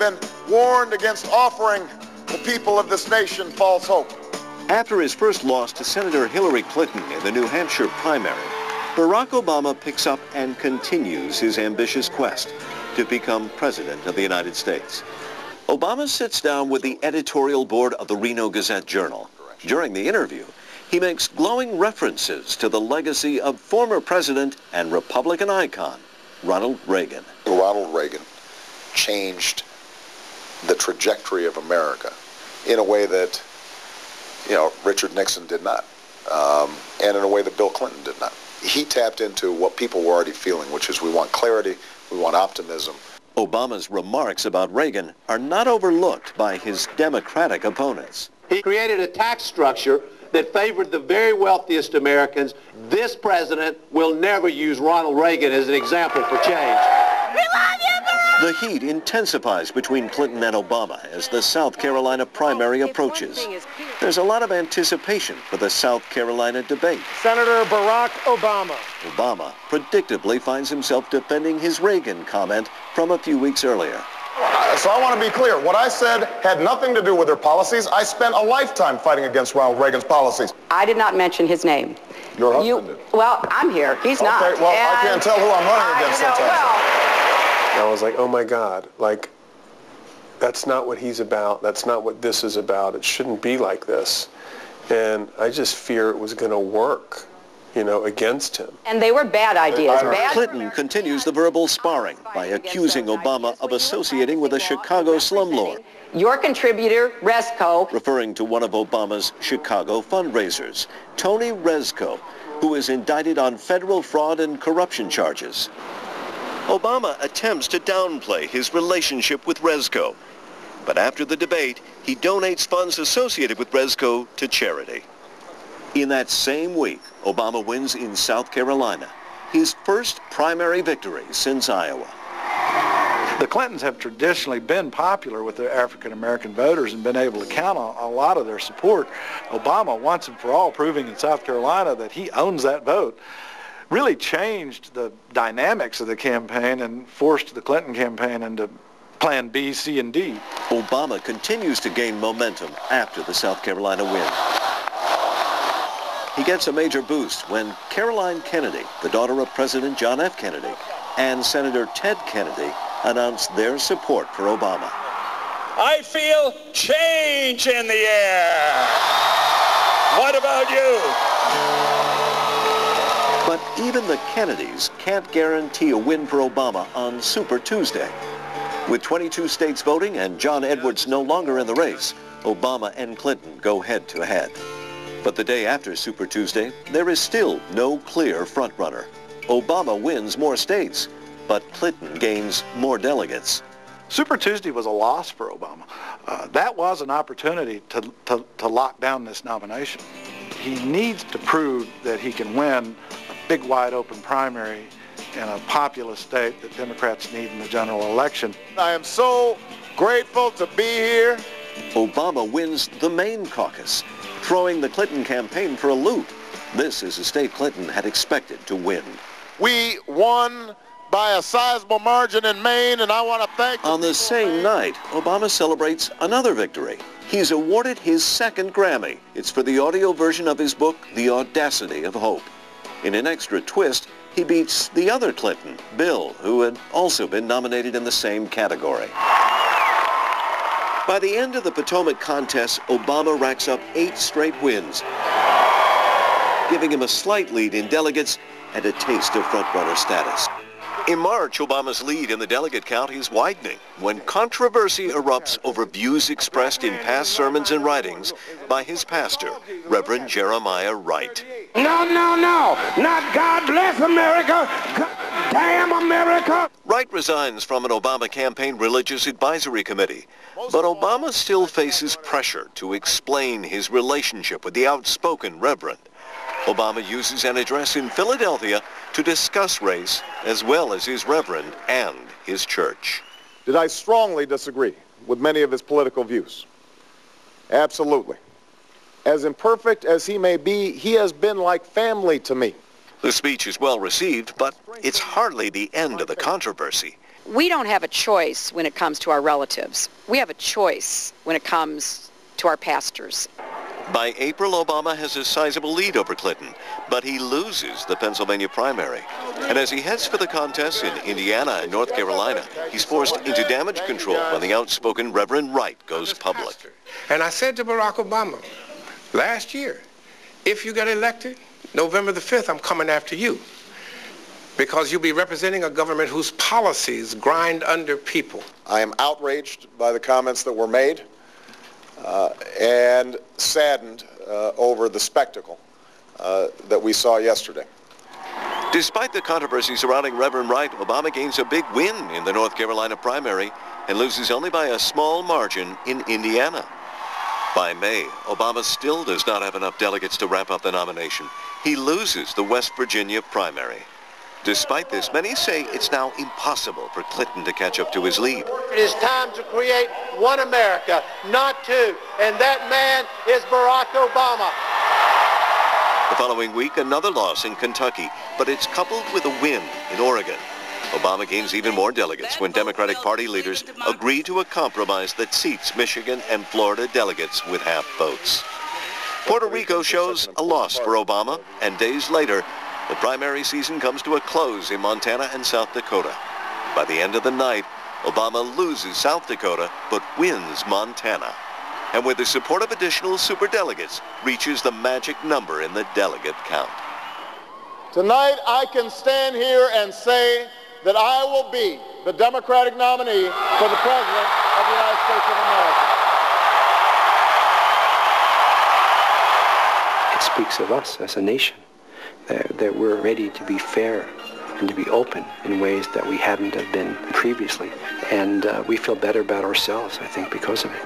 been warned against offering the people of this nation false hope. After his first loss to Senator Hillary Clinton in the New Hampshire primary, Barack Obama picks up and continues his ambitious quest to become President of the United States. Obama sits down with the editorial board of the Reno Gazette-Journal. During the interview, he makes glowing references to the legacy of former President and Republican icon, Ronald Reagan. Ronald Reagan changed the trajectory of America in a way that, Richard Nixon did not, and in a way that Bill Clinton did not. He tapped into what people were already feeling, which is we want clarity, we want optimism. Obama's remarks about Reagan are not overlooked by his Democratic opponents. He created a tax structure that favored the very wealthiest Americans. This president will never use Ronald Reagan as an example for change. We love you, Barack! The heat intensifies between Clinton and Obama as the South Carolina primary approaches. There's a lot of anticipation for the South Carolina debate. Senator Barack Obama. Obama predictably finds himself defending his Reagan comment from a few weeks earlier. So I want to be clear. What I said had nothing to do with their policies. I spent a lifetime fighting against Ronald Reagan's policies. I did not mention his name. Your husband did. Well, I'm here. He's not. Okay, well, I can't tell who I'm running against sometimes. I was like, oh my God, like, that's not what he's about. That's not what this is about. It shouldn't be like this. And I just fear it was going to work, against him. And they were bad ideas. Clinton continues the verbal sparring by accusing Obama of associating with a Chicago slumlord. Your contributor, Rezko, referring to one of Obama's Chicago fundraisers, Tony Rezko, who is indicted on federal fraud and corruption charges. Obama attempts to downplay his relationship with Rezko, but after the debate, he donates funds associated with Rezko to charity. In that same week, Obama wins in South Carolina, his first primary victory since Iowa. The Clintons have traditionally been popular with their African-American voters and been able to count on a lot of their support. Obama, once and for all, proving in South Carolina that he owns that vote, really changed the dynamics of the campaign and forced the Clinton campaign into Plan B, C, and D. Obama continues to gain momentum after the South Carolina win. He gets a major boost when Caroline Kennedy, the daughter of President John F. Kennedy, and Senator Ted Kennedy announced their support for Obama. I feel change in the air. What about you? But even the Kennedys can't guarantee a win for Obama on Super Tuesday. With 22 states voting and John Edwards no longer in the race, Obama and Clinton go head-to-head. But the day after Super Tuesday, there is still no clear frontrunner. Obama wins more states, but Clinton gains more delegates. Super Tuesday was a loss for Obama. That was an opportunity to lock down this nomination. He needs to prove that he can win a big, wide-open primary in a populous state that Democrats need in the general election. I am so grateful to be here. Obama wins the Maine caucus, throwing the Clinton campaign for a loop. This is a state Clinton had expected to win. We won by a sizable margin in Maine, and I want to thank On the same night, Obama celebrates another victory. He's awarded his second Grammy. It's for the audio version of his book, The Audacity of Hope. In an extra twist, he beats the other Clinton, Bill, who had also been nominated in the same category. By the end of the Potomac contest, Obama racks up 8 straight wins, giving him a slight lead in delegates and a taste of frontrunner status. In March, Obama's lead in the delegate count is widening when controversy erupts over views expressed in past sermons and writings by his pastor, Reverend Jeremiah Wright. No, no, no, not God bless America, damn America. Wright resigns from an Obama campaign religious advisory committee, but Obama still faces pressure to explain his relationship with the outspoken Reverend. Obama uses an address in Philadelphia to discuss race as well as his reverend and his church. Did I strongly disagree with many of his political views? Absolutely. As imperfect as he may be, he has been like family to me. The speech is well received, but it's hardly the end of the controversy. We don't have a choice when it comes to our relatives. We have a choice when it comes to our pastors. By April, Obama has a sizable lead over Clinton, but he loses the Pennsylvania primary. And as he heads for the contests in Indiana and North Carolina, he's forced into damage control when the outspoken Reverend Wright goes public. And I said to Barack Obama last year, if you get elected, November the 5th, I'm coming after you. Because you'll be representing a government whose policies grind under people. I am outraged by the comments that were made and saddened over the spectacle that we saw yesterday. Despite the controversy surrounding Reverend Wright, Obama gains a big win in the North Carolina primary and loses only by a small margin in Indiana. By May, Obama still does not have enough delegates to wrap up the nomination. He loses the West Virginia primary. Despite this, many say it's now impossible for Clinton to catch up to his lead. It is time to create one America, not two, and that man is Barack Obama. The following week, another loss in Kentucky, but it's coupled with a win in Oregon. Obama gains even more delegates when Democratic Party leaders agree to a compromise that seats Michigan and Florida delegates with half votes. Puerto Rico shows a loss for Obama, and days later, the primary season comes to a close in Montana and South Dakota. By the end of the night, Obama loses South Dakota, but wins Montana. And with the support of additional superdelegates, reaches the magic number in the delegate count. Tonight, I can stand here and say that I will be the Democratic nominee for the President of the United States of America. It speaks of us as a nation, that we're ready to be fair and to be open in ways that we hadn't have been previously. And we feel better about ourselves, I think, because of it.